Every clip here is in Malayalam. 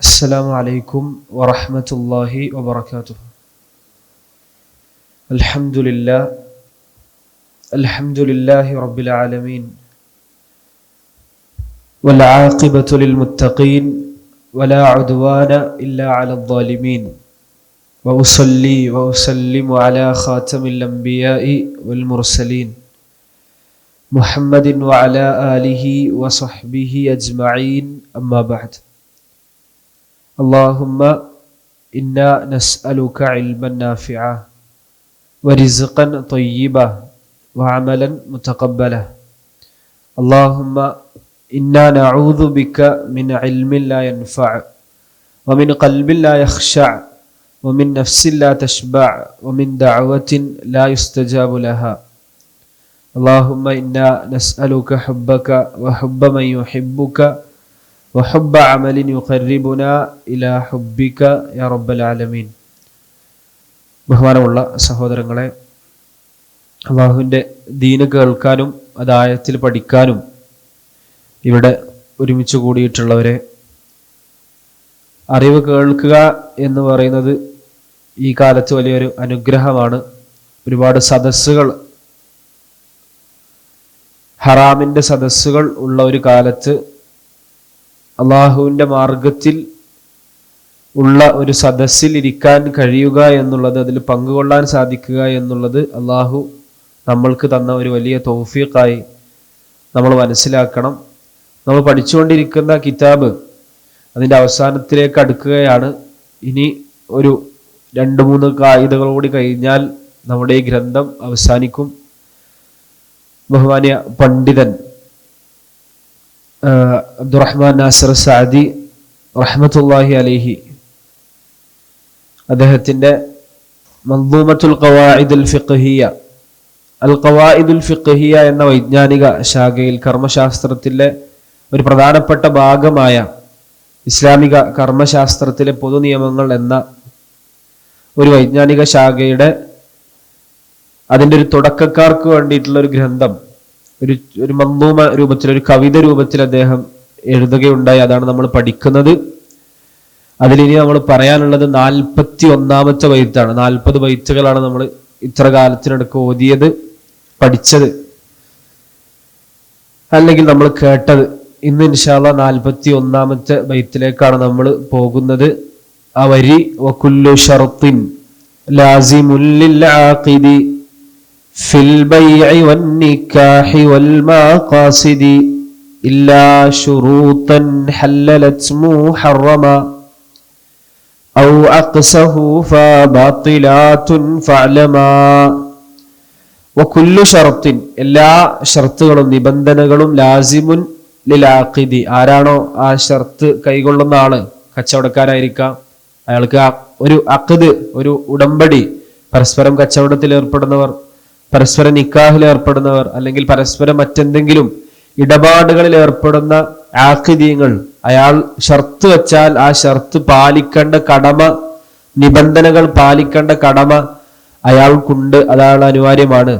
السلام عليكم ورحمة الله وبركاته. الحمد لله رب العالمين، والعاقبة للمتقين، ولا عدوان إلا على الظالمين، وأصلي وأسلم على خاتم الأنبياء والمرسلين محمد وعلى آله وصحبه أجمعين، أما بعد. اللهم إنا نسألك علما نافعا ورزقا طيبا وعملا متقبلا. اللهم إنا نعوذ بك من علم لا ينفع، ومن قلب لا يخشع، ومن نفس لا تشبع، ومن دعوة لا يستجاب لها. اللهم إنا نسألك حبك وحب من يحبك وحب عمل يقربنا إلى حبك يا رب العالمين. ബഹുമാനമുള്ള സഹോദരങ്ങളെ, അള്ളാഹുവിൻ്റെ ദീന് കേൾക്കാനും അത് ആയത്തിൽ പഠിക്കാനും ഇവിടെ ഒരുമിച്ച് കൂടിയിട്ടുള്ളവരെ, അറിവ് കേൾക്കുക എന്ന് പറയുന്നത് ഈ കാലത്ത് വലിയൊരു അനുഗ്രഹമാണ്. ഒരുപാട് സദസ്സുകൾ, ഹറാമിൻ്റെ സദസ്സുകൾ ഉള്ള ഒരു കാലത്ത് അള്ളാഹുവിൻ്റെ മാർഗത്തിൽ ഉള്ള ഒരു സദസ്സിൽ ഇരിക്കാൻ കഴിയുക എന്നുള്ളത്, അതിൽ പങ്കുകൊള്ളാൻ സാധിക്കുക എന്നുള്ളത് അള്ളാഹു നമ്മൾക്ക് തന്ന ഒരു വലിയ തൗഫീഖായി നമ്മൾ മനസ്സിലാക്കണം. നമ്മൾ പഠിച്ചുകൊണ്ടിരിക്കുന്ന കിതാബ് അതിൻ്റെ അവസാനത്തിലേക്ക് അടുക്കുകയാണ്. ഇനി ഒരു 2-3 കായികകൾ കൂടി കഴിഞ്ഞാൽ നമ്മുടെ ഈ ഗ്രന്ഥം അവസാനിക്കും. ബഹുമാനിയ പണ്ഡിതൻ അബ്ദുറഹ്മാൻ നാസിർ സഅദി റഹ്മത്തുള്ളാഹി അലൈഹി അദ്ദേഹത്തിൻ്റെ മൻദൂമത്തുൽ ഖവാഇദുൽ ഫിഖ്ഹിയ, അൽ ഖവാഇദുൽ ഫിഖ്ഹിയ എന്ന വൈജ്ഞാനിക ശാഖയിൽ, കർമ്മശാസ്ത്രത്തിലെ ഒരു പ്രധാനപ്പെട്ട ഭാഗമായ ഇസ്ലാമിക കർമ്മശാസ്ത്രത്തിലെ പൊതുനിയമങ്ങൾ എന്ന ഒരു വൈജ്ഞാനിക ശാഖയുടെ അതിൻ്റെ ഒരു തുടക്കക്കാർക്ക് വേണ്ടിയിട്ടുള്ള ഒരു ഗ്രന്ഥം, ഒരു മൻദൂമ രൂപത്തിൽ, ഒരു കവിത രൂപത്തിൽ അദ്ദേഹം എഴുതുകയുണ്ടായി. അതാണ് നമ്മൾ പഠിക്കുന്നത്. അതിലിനി നമ്മൾ പറയാനുള്ളത് 41-ാമത്തെ ബൈത്താണ്. 40 ബൈത്തുകളാണ് നമ്മൾ ഇത്ര കാലത്തിനടുക്ക് ഓതിയത്, പഠിച്ചത്, അല്ലെങ്കിൽ നമ്മൾ കേട്ടത്. ഇന്ന് ഇൻഷാ അല്ലാഹ് 41-ാമത്തെ ബൈത്തിലേക്കാണ് നമ്മൾ പോകുന്നത്. ആ വരി, വകുല്ലു ശർത്തിൻ ലാസിമുൻ ലിൽ ആഖിദി ഫിൽ ബൈഇ വന്നിക്കാഹി വൽ മഖാസിദി ഇല്ലാ ശുറൂതൻ ഹല്ലലത് മുഹറമ ഔ അഖ്സഹു ഫബാത്തിലാതുൻ ഫഅലമാ. വകുല്ലു ശർത്തിൻ, എല്ലാ ഷർത്തുകളും നിബന്ധനകളും, ലാസിമുൻ ലിൽ ആഖിദി, ആരാണോ ആ ഷർത്ത് കൈകൊള്ളുന്ന ആള്, കച്ചവടക്കാരായിരിക്കാം, അയാൾക്ക് ഒരു അഖ്ദ്, ഒരു ഉടമ്പടി, പരസ്പരം കച്ചവടത്തിൽ ഏർപ്പെടുന്നവർ, പരസ്പരം നിക്കാഹിൽ ഏർപ്പെടുന്നവർ, അല്ലെങ്കിൽ പരസ്പരം മറ്റെന്തെങ്കിലും ഇടപാടുകളിൽ ഏർപ്പെടുന്ന ആഖിദീങ്ങൾ, അയാൾ ഷർത്ത് വെച്ചാൽ ആ ഷർത്ത് പാലിക്കേണ്ട കടമ, നിബന്ധനകൾ പാലിക്കേണ്ട കടമ അയാൾക്കുണ്ട്. അയാൾ അനിവാര്യമാണ്.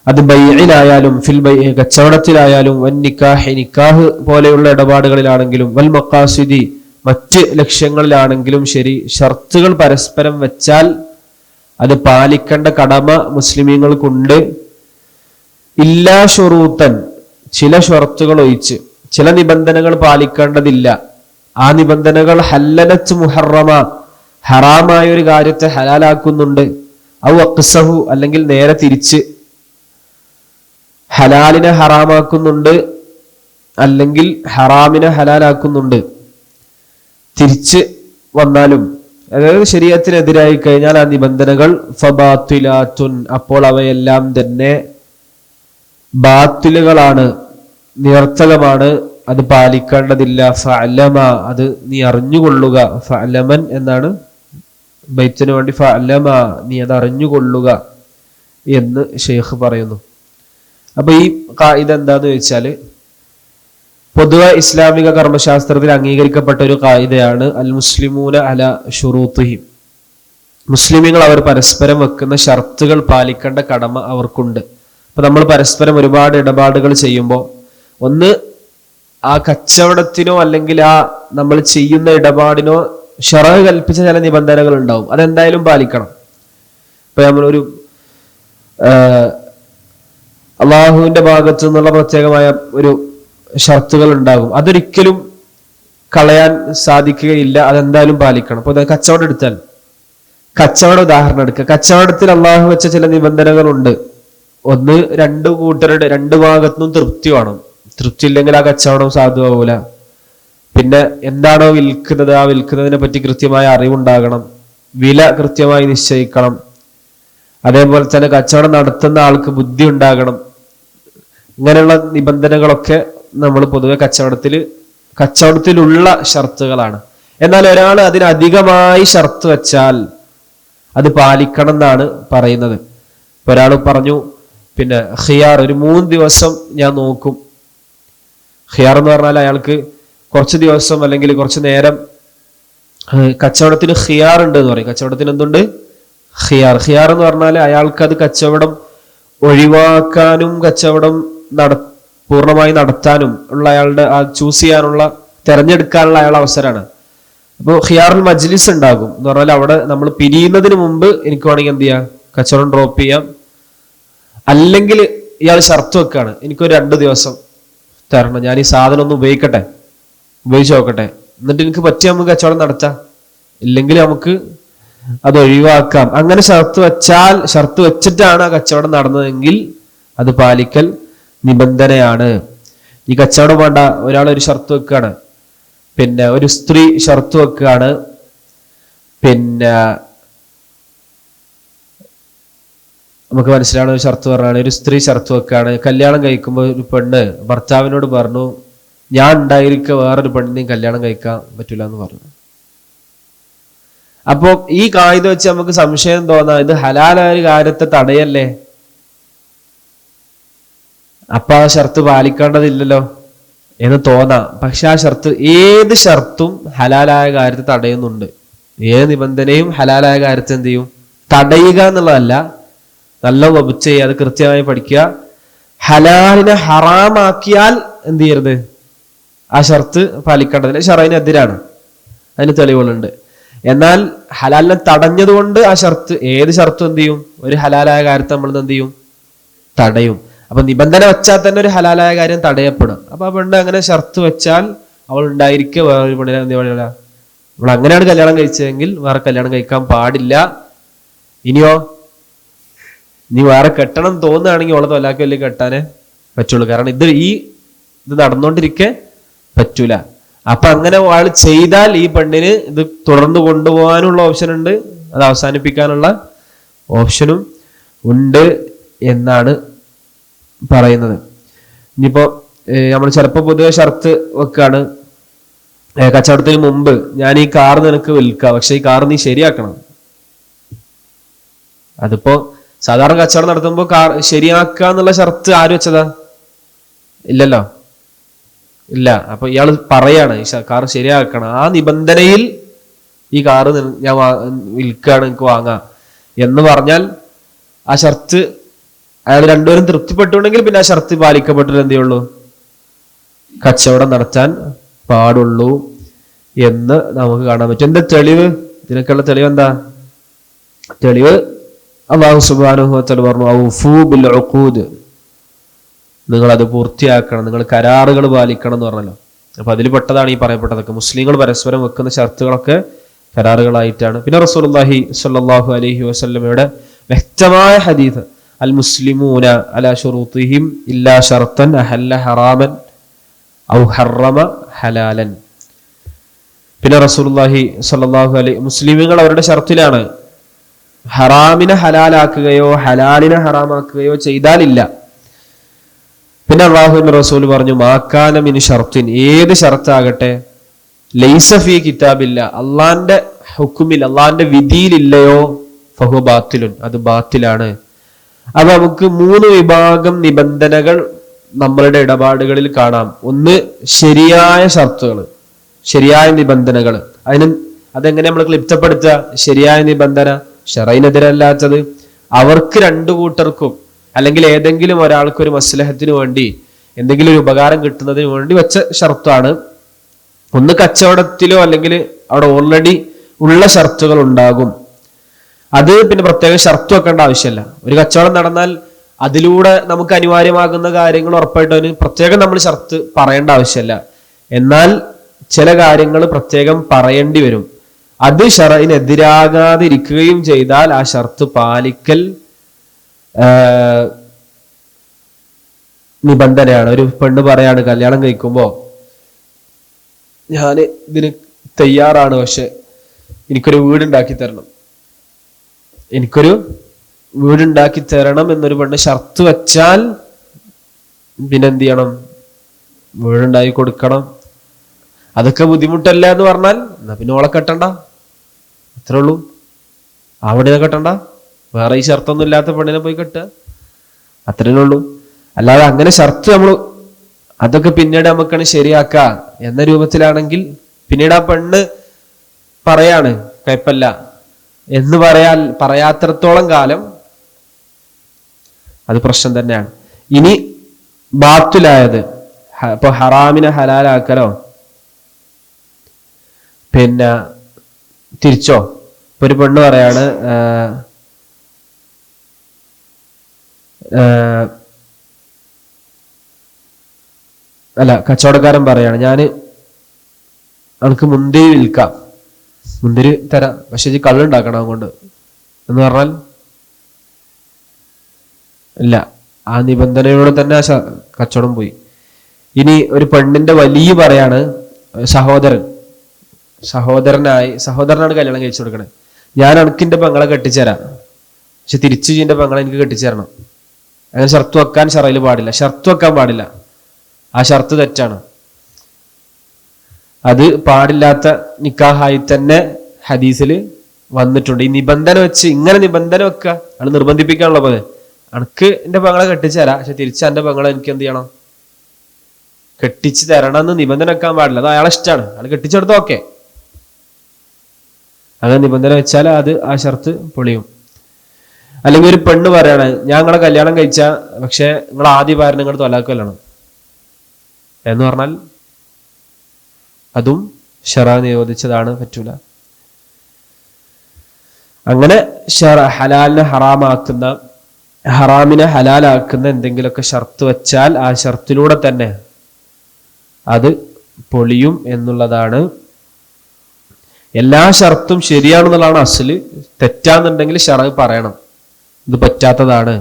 അത് ബൈഇലായാലും, ഫിൽ ബൈഇ കച്ചവടത്തിലായാലും, വൻ നിക്കാഹി നിക്കാഹ് പോലെയുള്ള ഇടപാടുകളിലാണെങ്കിലും, വൽ മഖാസിദി മറ്റ് ലക്ഷ്യങ്ങളിലാണെങ്കിലും ശരി, ഷർത്തുകൾ പരസ്പരം വെച്ചാൽ അത് പാലിക്കേണ്ട കടമ മുസ്ലിമീങ്ങൾക്കുണ്ട്. ഇല്ലാ ശുറൂത്തൻ, ചില ഷർത്തുകൾ ഒഴിച്ച്, ചില നിബന്ധനകൾ പാലിക്കേണ്ടതില്ല. ആ നിബന്ധനകൾ ഹല്ലലത്ത് മുഹറമ, ഹറാമായ ഒരു കാര്യത്തെ ഹലാലാക്കുന്നുണ്ട്. ഔ അഖ്സഹു, അല്ലെങ്കിൽ നേരെ തിരിച്ച് ഹലാലിനെ ഹറാമാക്കുന്നുണ്ട്, അല്ലെങ്കിൽ ഹറാമിനെ ഹലാലാക്കുന്നുണ്ട്. തിരിച്ച് വന്നാലും, അതായത് ശരീഅത്തിനെതിരായി കഴിഞ്ഞാൽ ആ നിബന്ധനകൾ ഫബാത്തിലാത്തുൻ, അപ്പോൾ അവയെല്ലാം തന്നെ ബാത്തിലുകളാണ്, നിരർത്ഥകമാണ്, അത് പാലിക്കേണ്ടതില്ല. ഫഅലമ, അത് നീ അറിഞ്ഞുകൊള്ളുക. ഫഅലമൻ എന്നാണ് ബൈത്തിന് വേണ്ടി, ഫഅലമ, നീ അത് അറിഞ്ഞുകൊള്ളുക എന്ന് ഷെയ്ഖ് പറയുന്നു. അപ്പൊ ഈ ഖായിദ എന്താന്ന് വെച്ചാല്, പൊതുവെ ഇസ്ലാമിക കർമ്മശാസ്ത്രത്തിൽ അംഗീകരിക്കപ്പെട്ട ഒരു ഖായിദയാണ് അൽ മുസ്ലിമൂന അല ശുറൂത്തിഹിം. മുസ്ലിമീങ്ങൾ അവർ പരസ്പരം വെക്കുന്ന ഷർത്തുകൾ പാലിക്കേണ്ട കടമ അവർക്കുണ്ട്. അപ്പൊ നമ്മൾ പരസ്പരം ഒരുപാട് ഇടപാടുകൾ ചെയ്യുമ്പോൾ, ഒന്ന് ആ കച്ചവടത്തിനോ അല്ലെങ്കിൽ ആ നമ്മൾ ചെയ്യുന്ന ഇടപാടിനോ ശറഅ് കൽപ്പിച്ച ചില നിബന്ധനകൾ ഉണ്ടാവും, അതെന്തായാലും പാലിക്കണം. ഇപ്പൊ നമ്മളൊരു അള്ളാഹുവിന്റെ ഭാഗത്തു നിന്നുള്ള പ്രത്യേകമായ ഒരു ഷർത്തുകൾ ഉണ്ടാകും, അതൊരിക്കലും കളയാൻ സാധിക്കുകയില്ല, അതെന്തായാലും പാലിക്കണം. അപ്പൊ കച്ചവടം എടുത്താൽ, കച്ചവടം ഉദാഹരണം എടുക്കുക. കച്ചവടത്തിൽ അള്ളാഹു വെച്ച ചില നിബന്ധനകളുണ്ട്. ഒന്ന്, രണ്ട് ഭാഗത്തുനിന്നും തൃപ്തി വേണം. തൃപ്തി ഇല്ലെങ്കിൽ ആ കച്ചവടം സാധുവാകൂല. പിന്നെ എന്താണോ വിൽക്കുന്നത് ആ വിൽക്കുന്നതിനെ പറ്റി കൃത്യമായ അറിവുണ്ടാകണം, വില കൃത്യമായി നിശ്ചയിക്കണം. അതേപോലെ തന്നെ കച്ചവടം നടത്തുന്ന ആൾക്ക് ബുദ്ധി ഉണ്ടാകണം. ഇങ്ങനെയുള്ള നിബന്ധനകളൊക്കെ നമ്മൾ പൊതുവെ കച്ചവടത്തിലുള്ള ഷർത്തുകളാണ്. എന്നാൽ ഒരാൾ അതിനധികമായി ഷർത്ത് വെച്ചാൽ അത് പാലിക്കണം എന്നാണ് പറയുന്നത്. ഇപ്പൊ ഒരാൾ പറഞ്ഞു, പിന്നെ ഖിയാർ ഒരു 3 ദിവസം ഞാൻ നോക്കും. ഖിയാർ എന്ന് പറഞ്ഞാൽ അയാൾക്ക് കുറച്ച് ദിവസം അല്ലെങ്കിൽ കുറച്ച് നേരം കച്ചവടത്തിന് ഖിയാർ ഉണ്ട് എന്ന് പറയും. കച്ചവടത്തിന് എന്തുണ്ട്? ഖിയാർ എന്ന് പറഞ്ഞാൽ അയാൾക്ക് അത് കച്ചവടം ഒഴിവാക്കാനും കച്ചവടം പൂർണ്ണമായി നടത്താനും ഉള്ള അയാളുടെ ആ ചൂസ് ചെയ്യാനുള്ള, തെരഞ്ഞെടുക്കാനുള്ള അയാളുടെ അവസരമാണ്. അപ്പോൾ ഖിയാറുൽ മജ്ലിസ് ഉണ്ടാകും എന്ന് പറഞ്ഞാൽ അവിടെ നമ്മൾ പിരിയുന്നതിന് മുമ്പ് എനിക്ക് വേണമെങ്കിൽ എന്ത് ചെയ്യാം, കച്ചവടം ഡ്രോപ്പ് ചെയ്യാം. അല്ലെങ്കിൽ ഇയാൾ ഷർത്ത് വെക്കാണ്, എനിക്കൊരു 2 ദിവസം തരണം, ഞാൻ ഈ സാധനം ഒന്ന് ഉപയോഗിച്ച് നോക്കട്ടെ, എന്നിട്ട് എനിക്ക് പറ്റിയ നമുക്ക് കച്ചവടം നടത്താം, ഇല്ലെങ്കിൽ നമുക്ക് അത് ഒഴിവാക്കാം. അങ്ങനെ ഷർത്ത് വെച്ചിട്ടാണ് ആ കച്ചവടം നടന്നതെങ്കിൽ അത് പാലിക്കൽ നിബന്ധനയാണ്. ഈ കച്ചവടം വേണ്ട, ഒരാൾ ഒരു ഷർത്ത് വെക്കുകയാണ്, പിന്നെ ഒരു സ്ത്രീ ഷർത്ത് വെക്കുകയാണ്, പിന്നെ നമുക്ക് മനസ്സിലാണ് ഒരു ഷർത്ത് പറഞ്ഞാണ്. ഒരു സ്ത്രീ ഷർത്ത് വെക്കുകയാണ്, കല്യാണം കഴിക്കുമ്പോൾ ഒരു പെണ്ണ് ഭർത്താവിനോട് പറഞ്ഞു, ഞാൻ ഉണ്ടായിരിക്കുക വേറൊരു പെണ്ണിനെയും കല്യാണം കഴിക്കാൻ പറ്റില്ല എന്ന് പറഞ്ഞു. അപ്പോ ഈ കായിക വെച്ച് നമുക്ക് സംശയം തോന്നാം, ഇത് ഹലാലായ ഒരു കാര്യത്തെ തടയല്ലേ, അപ്പൊ ആ ഷർത്ത് പാലിക്കേണ്ടതില്ലല്ലോ എന്ന് തോന്നാം. പക്ഷെ ആ ഏത് ഷർത്തും ഹലാലായ കാര്യത്തെ തടയുന്നുണ്ട്. ഏത് നിബന്ധനയും ഹലാലായ കാര്യത്തെ എന്ത് ചെയ്യും? തടയുക എന്നുള്ളതല്ല, നല്ല വബുച്ച് ചെയ്യുക, അത് കൃത്യമായി പഠിക്കുക. ഹലാലിനെ ഹറാമാക്കിയാൽ എന്ത് ചെയ്യരുത്? ആ ഷർത്ത് പാലിക്കേണ്ടതില്ല, ശറഈനെതിരാണ്, അതിന് തെളിവുകളുണ്ട്. എന്നാൽ ഹലാലിനെ തടഞ്ഞതുകൊണ്ട് ആ ഏത് ഷർത്തും എന്ത് ചെയ്യും? ഒരു ഹലാലായ കാര്യത്തെ നമ്മൾ എന്ത് ചെയ്യും? തടയും. അപ്പൊ നിബന്ധന വെച്ചാൽ തന്നെ ഒരു ഹലാലായ കാര്യം തടയപ്പെടും. അപ്പൊ ആ പെണ്ണ് അങ്ങനെ ഷർത്ത് വെച്ചാൽ അവൾ ഉണ്ടായിരിക്കുക വേറൊരു പെണ്ണിനെ എന്ത് പാടില്ല, അവൾ അങ്ങനെയാണ് കല്യാണം കഴിച്ചതെങ്കിൽ വേറെ കല്യാണം കഴിക്കാൻ പാടില്ല. ഇനിയോ നീ വേറെ കെട്ടണം തോന്നുകയാണെങ്കിൽ അവളെ തൊലാക്കി വലിയ കെട്ടാനേ പറ്റുള്ളൂ. കാരണം ഇത് നടന്നുകൊണ്ടിരിക്കെ പറ്റൂല. അപ്പൊ അങ്ങനെ ആൾ ചെയ്താൽ ഈ പെണ്ണിന് ഇത് തുടർന്ന് കൊണ്ടുപോകാനുള്ള ഓപ്ഷൻ ഉണ്ട്, അത് അവസാനിപ്പിക്കാനുള്ള ഓപ്ഷനും ഉണ്ട് എന്നാണ് പറയുന്നത്. ഇനിയിപ്പോ നമ്മൾ ചിലപ്പോ പൊതുവെ ഷർത്ത് വെക്കാണ്, കച്ചവടത്തിന് മുമ്പ് ഞാൻ ഈ കാർ നിനക്ക് വിൽക്കാം, പക്ഷെ ഈ കാർ നീ ശരിയാക്കണം. അതിപ്പോ സാധാരണ കച്ചവടം നടത്തുമ്പോ കാർ ശരിയാക്കുക എന്നുള്ള ഷർത്ത് ആര് വെച്ചതാ? ഇല്ലല്ലോ, ഇല്ല. അപ്പൊ ഇയാൾ പറയാണ് ഈ കാർ ശരിയാക്കണം, ആ നിബന്ധനയിൽ ഈ കാറ് ഞാൻ വിൽക്കുകയാണ്, എനിക്ക് വാങ്ങാം എന്ന് പറഞ്ഞാൽ ആ ഷർത്ത് അയാൾ രണ്ടുപേരും തൃപ്തിപ്പെട്ടുണ്ടെങ്കിൽ പിന്നെ ആ ഷർത്ത് പാലിക്കപ്പെട്ടിട്ട് എന്ത് ചെയ്യുള്ളൂ? കച്ചവടം നടത്താൻ പാടുള്ളൂ എന്ന് നമുക്ക് കാണാൻ പറ്റും. എന്താ തെളിവ്? ഇതിനൊക്കെയുള്ള തെളിവ് എന്താ? തെളിവ് അല്ലാഹു സുബ്ഹാനഹു വ തആല പറഞ്ഞു, ഔഫൂ ബിൽ ഉഖൂദ്, നിങ്ങൾ അത് പൂർത്തിയാക്കണം, നിങ്ങൾ കരാറുകൾ പാലിക്കണം എന്ന് പറഞ്ഞല്ലോ. അപ്പൊ അതിൽ പെട്ടതാണ് ഈ പറയപ്പെട്ടതൊക്കെ. മുസ്ലിങ്ങൾ പരസ്പരം വെക്കുന്ന ഷർത്തുകളൊക്കെ കരാറുകളായിട്ടാണ്. പിന്നെ റസൂലുള്ളാഹി സ്വല്ലല്ലാഹു അലൈഹി വസല്ലമയുടെ വ്യക്തമായ ഹദീസ്, അൽ മുസ്ലിമൂന അലാ ശുറൂത്തിഹിം ഇല്ലാ ശർത്തൻ അഹല്ല ഹറാമൻ ഔ ഹറമ ഹലാലൻ. പിന്നെ റസൂലുള്ളാഹി സ്വല്ലല്ലാഹു അലൈഹി, മുസ്ലിമുകൾ അവരുടെ ഷർത്തിലാണ്, ഹറാമിനെ ഹലാലാക്കുകയോ ഹലാലിനെ ഹറാമാക്കുകയോ ചെയ്താലില്ല. പിന്നെ അല്ലാഹുവിന്റെ റസൂൽ പറഞ്ഞു, മാക്കാന മിൻ ഷർത്തിൻ, ഏത് ഷർത്താകട്ടെ, ലൈസ ഫീ കിതാബില്ല, അള്ളാന്റെ ഹുക്കുമിൽ അള്ളാന്റെ വിധിയിലില്ലയോ, ഫഹു ബാത്തിലുൻ, അത് ബാത്തിലാണ്. അപ്പൊ നമുക്ക് 3 വിഭാഗം നിബന്ധനകൾ നമ്മളുടെ ഇടപാടുകളിൽ കാണാം. ഒന്ന് ശരിയായ ഷർത്തുകൾ, ശരിയായ നിബന്ധനകൾ. അതെങ്ങനെ നമ്മൾ ക്ലിപ്തപ്പെടുത്തുക? ശരിയായ നിബന്ധന ശറഈനെതിരല്ലാത്തത്, അവർക്ക് 2 കൂട്ടർക്കും അല്ലെങ്കിൽ ഏതെങ്കിലും ഒരാൾക്ക് ഒരു മസ്ലഹത്തിന് വേണ്ടി എന്തെങ്കിലും ഒരു ഉപകാരം കിട്ടുന്നതിന് വേണ്ടി വെച്ച ഷർത്താണ്. ഒന്ന് കച്ചവടത്തിലോ അല്ലെങ്കിൽ അവിടെ ഓൾറെഡി ഉള്ള ഷർത്തുകൾ ഉണ്ടാകും, അത് പിന്നെ പ്രത്യേകം ഷർത്ത് വെക്കേണ്ട ആവശ്യമില്ല. ഒരു കച്ചവടം നടന്നാൽ അതിലൂടെ നമുക്ക് അനിവാര്യമാകുന്ന കാര്യങ്ങൾ ഉറപ്പായിട്ടും അതിന് പ്രത്യേകം നമ്മൾ ഷർത്ത് പറയേണ്ട ആവശ്യമില്ല. എന്നാൽ ചില കാര്യങ്ങൾ പ്രത്യേകം പറയേണ്ടി വരും. അത് ശറഇനെതിരാകാതെ ഇരിക്കുകയും ചെയ്താൽ ആ ഷർത്ത് പാലിക്കൽ നിബന്ധനയാണ്. ഒരു പെണ്ണ് പറയാണ് കല്യാണം കഴിക്കുമ്പോ ഞാൻ ഇതിന് തയ്യാറാണ്, പക്ഷെ എനിക്കൊരു വീടുണ്ടാക്കി തരണം, എനിക്കൊരു വീടുണ്ടാക്കി തരണം എന്നൊരു പെണ്ണ് ഷർത്ത് വെച്ചാൽ പിന്നെ എന്ത് ചെയ്യണം? വീടുണ്ടാക്കി കൊടുക്കണം. അതൊക്കെ ബുദ്ധിമുട്ടല്ല എന്ന് പറഞ്ഞാൽ എന്നാ പിന്നെ ഓളെ കെട്ടണ്ട, അത്രേ ഉള്ളൂ. അവിടെ കെട്ടണ്ട, വേറെ ഈ ഷർത്തൊന്നും ഇല്ലാത്ത പെണ്ണിനെ പോയി കെട്ടുക, അത്രേ ഉള്ളൂ. അല്ലാതെ അങ്ങനെ ഷർത്ത് നമ്മൾ അതൊക്കെ പിന്നീട് നമുക്കാണ് ശരിയാക്ക എന്ന രൂപത്തിലാണെങ്കിൽ പിന്നീട് ആ പെണ്ണ് പറയാണ് കുഴപ്പമില്ല എന്ന് പറയാത്തിടത്തോളം കാലം അത് പ്രശ്നം തന്നെയാണ്. ഇനി ബാത്തുലായത്, ഇപ്പൊ ഹറാമിനെ ഹലാലാക്കലോ പിന്നെ തിരിച്ചോ. ഇപ്പൊ ഒരു പെണ്ണ് പറയാണ് അല്ല കച്ചവടക്കാരൻ പറയാണ് ഞാൻ അവൾക്ക് മുന്തിരി വിൽക്കാം, മുന്തിരി തരാം, പക്ഷെ ഇത് കള്ളുണ്ടാക്കണം അതുകൊണ്ട് എന്ന് പറഞ്ഞാൽ ഇല്ല, ആ നിബന്ധനയോടെ തന്നെ ആ കച്ചവടം പോയി. ഇനി ഒരു പെണ്ണിന്റെ വലിയ പറയാണ് സഹോദരനാണ് കല്യാണം കഴിച്ചു കൊടുക്കണേ, ഞാൻ അണക്കിന്റെ പെങ്ങളെ കെട്ടിച്ചേരാം, പക്ഷെ തിരിച്ചു ചെയ്യേണ്ട പെങ്ങളെ എനിക്ക് കെട്ടിച്ചേരണം. അങ്ങനെ ഷർത്ത് വെക്കാൻ ശറയിൽ പാടില്ല, ഷർത്ത് വെക്കാൻ പാടില്ല, ആ ഷർത്ത് തെറ്റാണ്. അത് പാടില്ലാത്ത നിക്കാഹായി തന്നെ ഹദീസിൽ വന്നിട്ടുണ്ട്. ഈ നിബന്ധന വെച്ച് ഇങ്ങനെ നിബന്ധന വെക്കുക, അത് നിർബന്ധിപ്പിക്കാനുള്ള പോലെ, അനക്ക് എന്റെ പെങ്ങളെ കെട്ടിച്ചേരാ, പക്ഷെ തിരിച്ച് എന്റെ പെങ്ങളെ എനിക്ക് എന്ത് ചെയ്യണം? കെട്ടിച്ച് തരണം എന്ന് നിബന്ധന വെക്കാൻ പാടില്ല. അത് അയാളെ ഇഷ്ടമാണ്, അയാൾ കെട്ടിച്ചെടുത്തോ ഓക്കെ. അങ്ങനെ നിബന്ധന വെച്ചാൽ അത് ആ ഷർത്ത് പൊളിയും. അല്ലെങ്കിൽ ഒരു പെണ്ണ് പറയാണ് ഞാൻ നിങ്ങളെ കല്യാണം കഴിച്ച, പക്ഷെ നിങ്ങൾ ആദ്യ ഭാര്യ നിങ്ങൾ തൊലാക്കല്ലാണ് എന്ന് പറഞ്ഞാൽ അതും ശറഅ നിരോധിച്ചതാണ്, പറ്റൂല. അങ്ങനെ ഹറാമിനെ ഹലാലാക്കുന്ന എന്തെങ്കിലുമൊക്കെ ഷർത്ത് വെച്ചാൽ ആ ഷർത്തിലൂടെ തന്നെ അത് പൊളിയും എന്നുള്ളതാണ്. എല്ലാ ഷർത്തും ശരിയാണെന്നുള്ളതാണ് അസ്ല്. തെറ്റാന്നുണ്ടെങ്കിൽ ശറഅ് പറയണം, ഇത് പറ്റാത്തതാണ്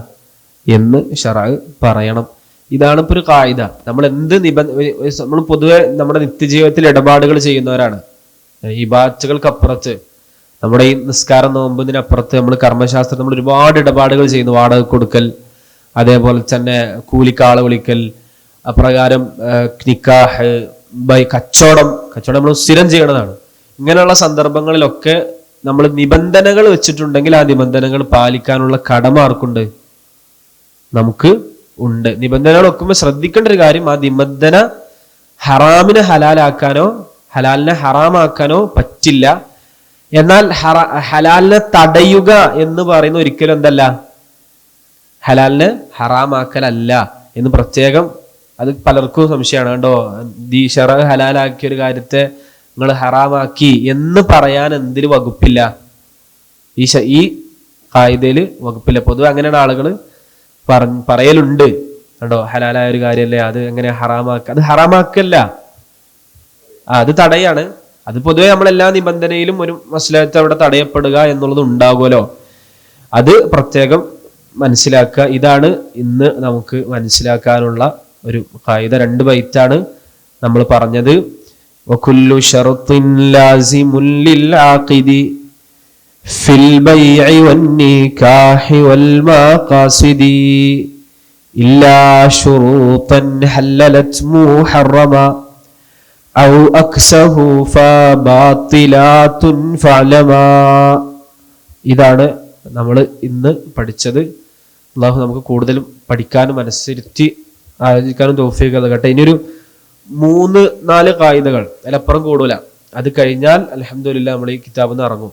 എന്ന് ശറഅ് പറയണം. ഇതാണ് ഇപ്പൊ ഒരു ഖായിദ. നമ്മൾ എന്ത് നമ്മൾ പൊതുവെ നമ്മുടെ നിത്യജീവിതത്തിൽ ഇടപാടുകൾ ചെയ്യുന്നവരാണ്. ഇബാദത്തുകൾക്കപ്പുറത്ത്, നമ്മുടെ ഈ നിസ്കാരം നോമ്പതിനപ്പുറത്ത് നമ്മൾ കർമ്മശാസ്ത്രം നമ്മൾ ഒരുപാട് ഇടപാടുകൾ ചെയ്യുന്നു. വാടക കൊടുക്കൽ, അതേപോലെ തന്നെ കൂലിക്കാള് വിളിക്കൽ, അപ്രകാരം നിക്കാഹ്, കച്ചവടം നമ്മൾ സ്ഥിരം ചെയ്യണതാണ്. ഇങ്ങനെയുള്ള സന്ദർഭങ്ങളിലൊക്കെ നമ്മൾ നിബന്ധനകൾ വെച്ചിട്ടുണ്ടെങ്കിൽ ആ നിബന്ധനകൾ പാലിക്കാനുള്ള കടമ ആർക്കുണ്ട്? നമുക്ക് ഉണ്ട്. നിബന്ധനകൾ വെക്കുമ്പോൾ ശ്രദ്ധിക്കേണ്ട ഒരു കാര്യം, ആ നിബന്ധന ഹറാമിനെ ഹലാലാക്കാനോ ഹലാലിനെ ഹറാമാക്കാനോ പറ്റില്ല. എന്നാൽ ഹലാലിനെ തടയുക എന്ന് പറയുന്ന ഒരിക്കലും എന്തല്ല, ഹലാലിനെ ഹറാമാക്കലല്ല എന്ന് പ്രത്യേകം. അത് പലർക്കും സംശയമാണ് കേട്ടോ. ഈ ശറഅ് ഹലാലാക്കിയ ഒരു കാര്യത്തെ നിങ്ങൾ ഹറാമാക്കി എന്ന് പറയാൻ എന്തിന് വകുപ്പില്ല? ഈ ഖായിദയില് വകുപ്പില്ല. പൊതുവെ അങ്ങനെയാണ് ആളുകൾ പറയലുണ്ട് കേട്ടോ. ഹലാലായ ഒരു കാര്യമല്ലേ, അത് എങ്ങനെ അത് ഹറാമാക്കല്ല, അത് തടയാണ്. അത് പൊതുവെ നമ്മളെല്ലാ നിബന്ധനയിലും ഒരു മസ്ലഹത്ത് അവിടെ തടയപ്പെടുക എന്നുള്ളത് ഉണ്ടാകുമല്ലോ. അത് പ്രത്യേകം മനസ്സിലാക്കുക. ഇതാണ് ഇന്ന് നമുക്ക് മനസ്സിലാക്കാനുള്ള ഒരു ഖായിദ. 2 ബൈത്താണ് നമ്മൾ പറഞ്ഞത്. വകുല്ലു ശർത്തിൻ ലാസിമുൻ ലിൽ ആഖിദി ഫിൽ ബൈഇ വന്നികാഹി വൽ മഖാസിദി ഇല്ലാ ശുറൂതൻ ഹല്ലലത് മുഹറമ ഔ അക്സഹു ഫബാത്തിലാതുൻ ഫഅലമ. ഇതാണ് നമ്മൾ ഇന്ന് പഠിച്ചത്. അല്ലാഹു നമുക്ക് കൂടുതലും പഠിക്കാനും മനസ്സിരുത്തി ആലോചിക്കാനും തൗഫീഖ് നൽകട്ടെ. ഇനിയൊരു 3-4 ഖായിദകൾ, അതിലപ്പുറം കൂടൂല. അത് കഴിഞ്ഞാൽ അൽഹംദുലില്ലാഹ് നമ്മൾ ഈ കിതാബിൽ നിന്ന് ഇറങ്ങും.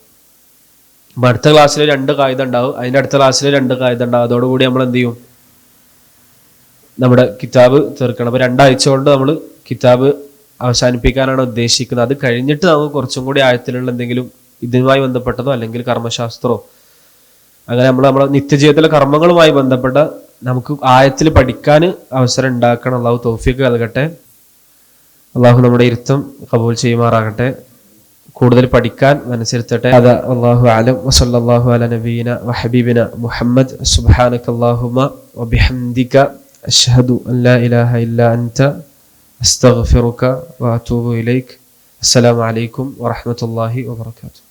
അപ്പൊ അടുത്ത ക്ലാസ്സിൽ 2 ഖായിദ ഉണ്ടാവും, അതിന്റെ അടുത്ത ക്ലാസ്സിൽ 2 ഖായിദ ഉണ്ടാവും. അതോടുകൂടി നമ്മൾ എന്ത് ചെയ്യും? നമ്മുടെ കിതാബ് തീർക്കണം. അപ്പോൾ 2 ആഴ്ച കൊണ്ട് നമ്മൾ കിതാബ് അവസാനിപ്പിക്കാനാണ് ഉദ്ദേശിക്കുന്നത്. അത് കഴിഞ്ഞിട്ട് നമുക്ക് കുറച്ചും കൂടി ആഴത്തിലുള്ള എന്തെങ്കിലും ഇതുമായി ബന്ധപ്പെട്ടതോ അല്ലെങ്കിൽ കർമ്മശാസ്ത്രമോ അങ്ങനെ നമ്മളെ നിത്യജീവിതത്തിലെ കർമ്മങ്ങളുമായി ബന്ധപ്പെട്ട നമുക്ക് ആഴത്തിൽ പഠിക്കാൻ അവസരം ഉണ്ടാക്കണം. അള്ളാഹു തൗഫീഖ് നൽകട്ടെ. അള്ളാഹു നമ്മുടെ ഇരുത്തം കബൂൽ ചെയ്യുമാറാകട്ടെ. കൂടുതൽ പഠിക്കാൻ മനസ്സിരുത്തട്ടെ. അതാ അല്ലാഹു അലം വസല്ലല്ലാഹു അലാ നബിയിന വഹബീബിന മുഹമ്മദ് സുബ്ഹാനകല്ലാഹുമ്മ വബിഹംദിക അഷ്ഹദു അൻ ലാ ഇലാഹ ഇല്ലാ അൻത അസ്തഗ്ഫിറുക വഅതൂബു ഇലൈക്. അസ്സലാമു അലൈക്കും വറഹ്മത്തുള്ളാഹി വബറകാതുഹു.